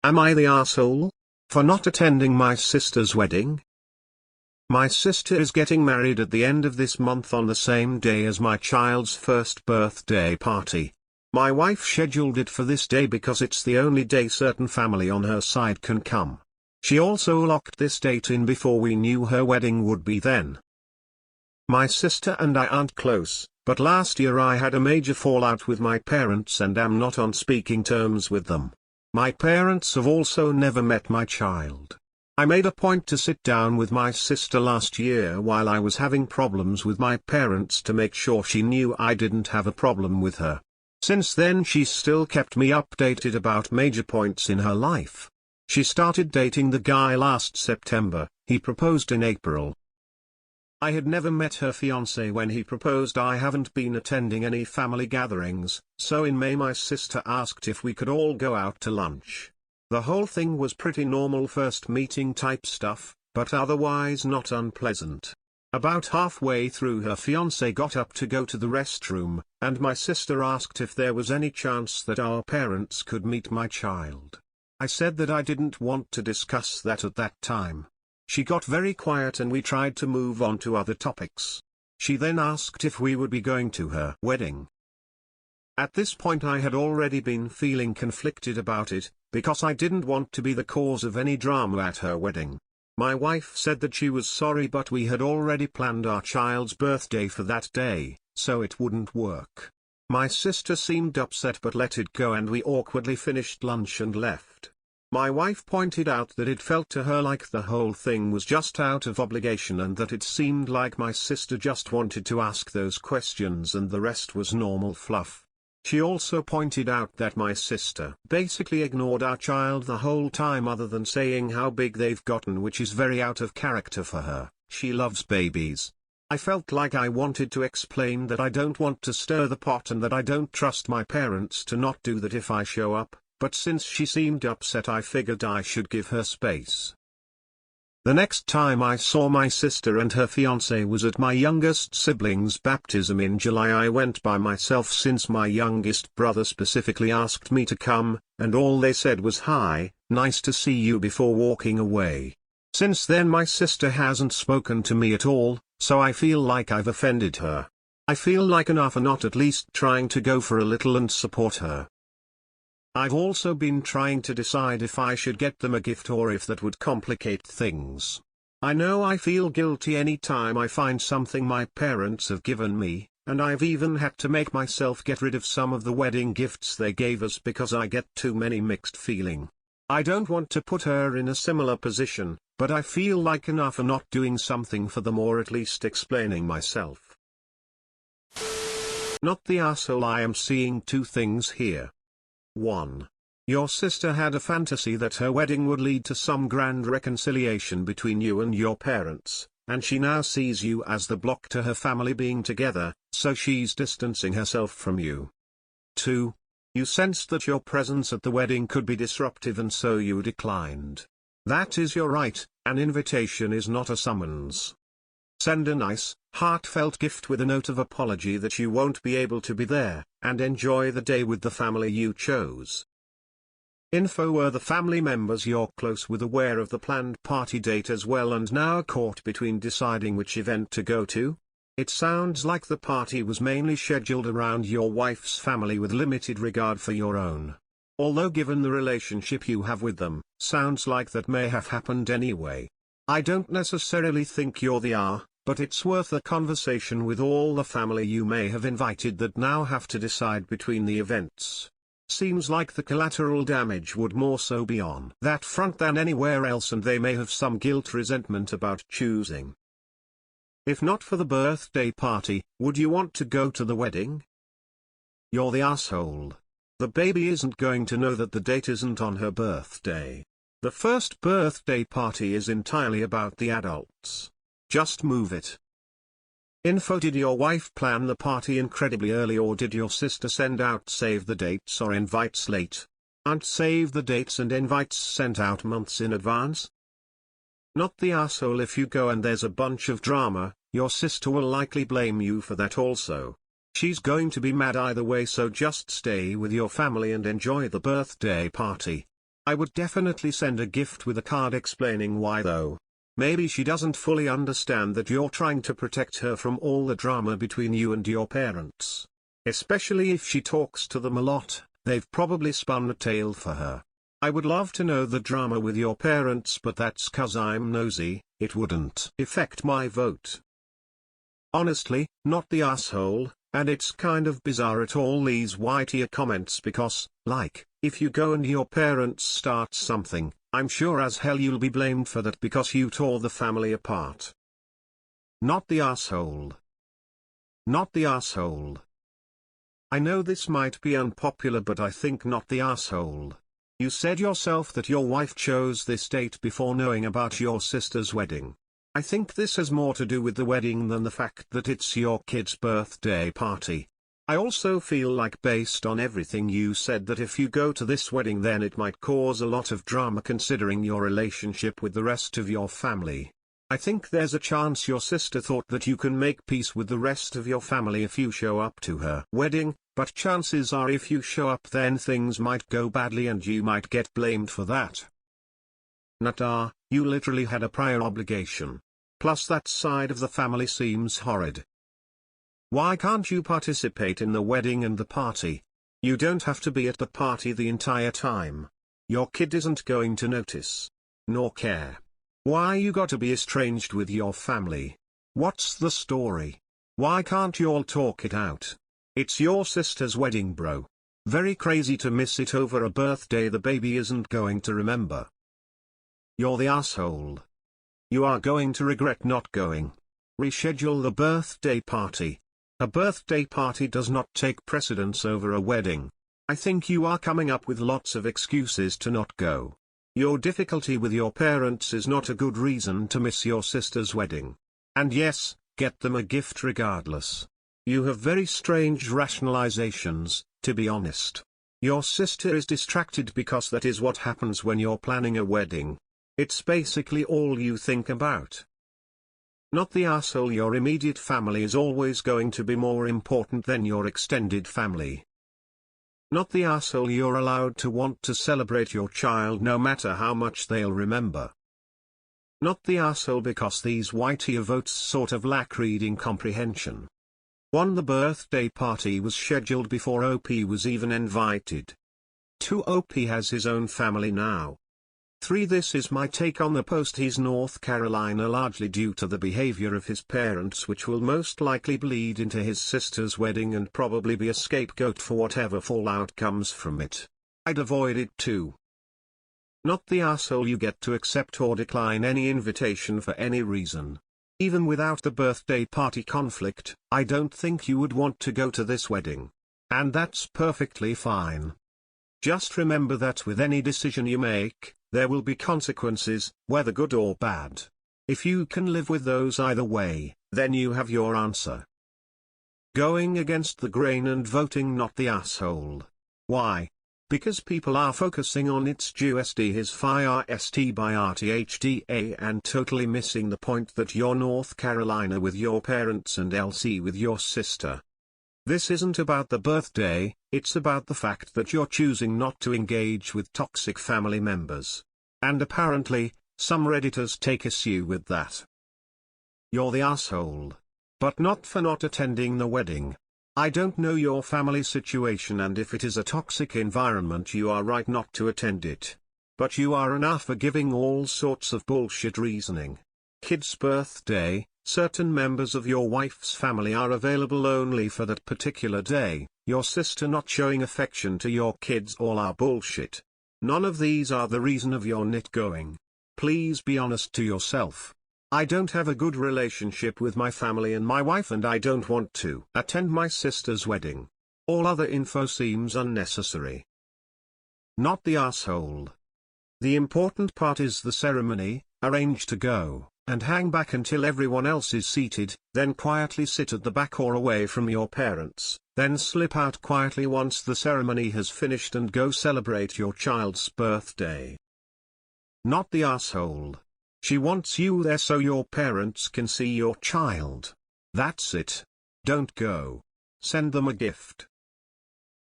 Am I the asshole? For not attending my sister's wedding? My sister is getting married at the end of this month on the same day as my child's first birthday party. My wife scheduled it for this day because it's the only day certain family on her side can come. She also locked this date in before we knew her wedding would be then. My sister and I aren't close, but last year I had a major fallout with my parents and am not on speaking terms with them. My parents have also never met my child. I made a point to sit down with my sister last year while I was having problems with my parents to make sure she knew I didn't have a problem with her. Since then she's still kept me updated about major points in her life. She started dating the guy last September, he proposed in April. I had never met her fiancé when he proposed. I haven't been attending any family gatherings, so in May my sister asked if we could all go out to lunch. The whole thing was pretty normal first meeting type stuff, but otherwise not unpleasant. About halfway through her fiancé got up to go to the restroom, and my sister asked if there was any chance that our parents could meet my child. I said that I didn't want to discuss that at that time. She got very quiet and we tried to move on to other topics. She then asked if we would be going to her wedding. At this point I had already been feeling conflicted about it, because I didn't want to be the cause of any drama at her wedding. My wife said that she was sorry but we had already planned our child's birthday for that day, so it wouldn't work. My sister seemed upset but let it go and we awkwardly finished lunch and left. My wife pointed out that it felt to her like the whole thing was just out of obligation and that it seemed like my sister just wanted to ask those questions and the rest was normal fluff. She also pointed out that my sister basically ignored our child the whole time other than saying how big they've gotten, which is very out of character for her. She loves babies. I felt like I wanted to explain that I don't want to stir the pot and that I don't trust my parents to not do that if I show up. But since she seemed upset I figured I should give her space. The next time I saw my sister and her fiancé was at my youngest sibling's baptism in July. I went by myself since my youngest brother specifically asked me to come, and all they said was hi, nice to see you before walking away. Since then my sister hasn't spoken to me at all, so I feel like I've offended her. I feel like an for not at least trying to go for a little and support her. I've also been trying to decide if I should get them a gift or if that would complicate things. I know I feel guilty any time I find something my parents have given me, and I've even had to make myself get rid of some of the wedding gifts they gave us because I get too many mixed feeling. I don't want to put her in a similar position, but I feel like enough for not doing something for them or at least explaining myself. Not the asshole. I am seeing two things here. 1. Your sister had a fantasy that her wedding would lead to some grand reconciliation between you and your parents, and she now sees you as the block to her family being together, so she's distancing herself from you. 2. You sensed that your presence at the wedding could be disruptive and so you declined. That is your right. An invitation is not a summons. Send a nice, heartfelt gift with a note of apology that you won't be able to be there, and enjoy the day with the family you chose. Info: were the family members you're close with aware of the planned party date as well and now caught between deciding which event to go to? It sounds like the party was mainly scheduled around your wife's family with limited regard for your own. Although given the relationship you have with them, sounds like that may have happened anyway. I don't necessarily think you're the but it's worth a conversation with all the family you may have invited that now have to decide between the events. Seems like the collateral damage would more so be on that front than anywhere else and they may have some resentment about choosing. If not for the birthday party, would you want to go to the wedding? You're the asshole. The baby isn't going to know that the date isn't on her birthday. The first birthday party is entirely about the adults. Just move it. Info: did your wife plan the party incredibly early or did your sister send out save the dates or invites late? Aren't save the dates and invites sent out months in advance? Not the asshole. If you go and there's a bunch of drama, your sister will likely blame you for that also. She's going to be mad either way, so just stay with your family and enjoy the birthday party. I would definitely send a gift with a card explaining why though. Maybe she doesn't fully understand that you're trying to protect her from all the drama between you and your parents. Especially if she talks to them a lot, they've probably spun a tale for her. I would love to know the drama with your parents, but that's 'cause I'm nosy. It wouldn't affect my vote. Honestly, not the asshole, and it's kind of bizarre at all these whitey comments because, like, if you go and your parents start something, I'm sure as hell you'll be blamed for that because you tore the family apart. Not the asshole. Not the asshole. I know this might be unpopular, but I think not the asshole. You said yourself that your wife chose this date before knowing about your sister's wedding. I think this has more to do with the wedding than the fact that it's your kid's birthday party. I also feel like based on everything you said that if you go to this wedding then it might cause a lot of drama considering your relationship with the rest of your family. I think there's a chance your sister thought that you can make peace with the rest of your family if you show up to her wedding, but chances are if you show up then things might go badly and you might get blamed for that. Nata, you literally had a prior obligation. Plus that side of the family seems horrid. Why can't you participate in the wedding and the party? You don't have to be at the party the entire time. Your kid isn't going to notice. Nor care. Why you gotta be estranged with your family? What's the story? Why can't you all talk it out? It's your sister's wedding, bro. Very crazy to miss it over a birthday the baby isn't going to remember. You're the asshole. You are going to regret not going. Reschedule the birthday party. A birthday party does not take precedence over a wedding. I think you are coming up with lots of excuses to not go. Your difficulty with your parents is not a good reason to miss your sister's wedding. And yes, get them a gift regardless. You have very strange rationalizations, to be honest. Your sister is distracted because that is what happens when you're planning a wedding. It's basically all you think about. Not the asshole. Your immediate family is always going to be more important than your extended family. Not the asshole. You're allowed to want to celebrate your child no matter how much they'll remember. Not the asshole because these whitey votes sort of lack reading comprehension. 1. The birthday party was scheduled before OP was even invited. 2. OP has his own family now. 3. This is my take on the post. He's North Carolina largely due to the behavior of his parents, which will most likely bleed into his sister's wedding and probably be a scapegoat for whatever fallout comes from it. I'd avoid it too. Not the asshole. You get to accept or decline any invitation for any reason. Even without the birthday party conflict, I don't think you would want to go to this wedding. And that's perfectly fine. Just remember that with any decision you make, there will be consequences, whether good or bad. If you can live with those either way, then you have your answer. Going against the grain and voting not the asshole. Why? Because people are focusing on its USD his FIRST by RTHDA and totally missing the point that you're North Carolina with your parents and LC with your sister. This isn't about the birthday, it's about the fact that you're choosing not to engage with toxic family members. And apparently, some Redditors take issue with that. You're the asshole. But not for not attending the wedding. I don't know your family situation, and if it is a toxic environment you are right not to attend it. But you are an for giving all sorts of bullshit reasoning. Kid's birthday, certain members of your wife's family are available only for that particular day, your sister not showing affection to your kids all are bullshit. None of these are the reason of your not going. Please be honest to yourself. I don't have a good relationship with my family and my wife, and I don't want to attend my sister's wedding. All other info seems unnecessary. Not the asshole. The important part is the ceremony. Arrange to go and hang back until everyone else is seated, then quietly sit at the back or away from your parents, then slip out quietly once the ceremony has finished and go celebrate your child's birthday. Not the asshole. She wants you there so your parents can see your child. That's it. Don't go. Send them a gift.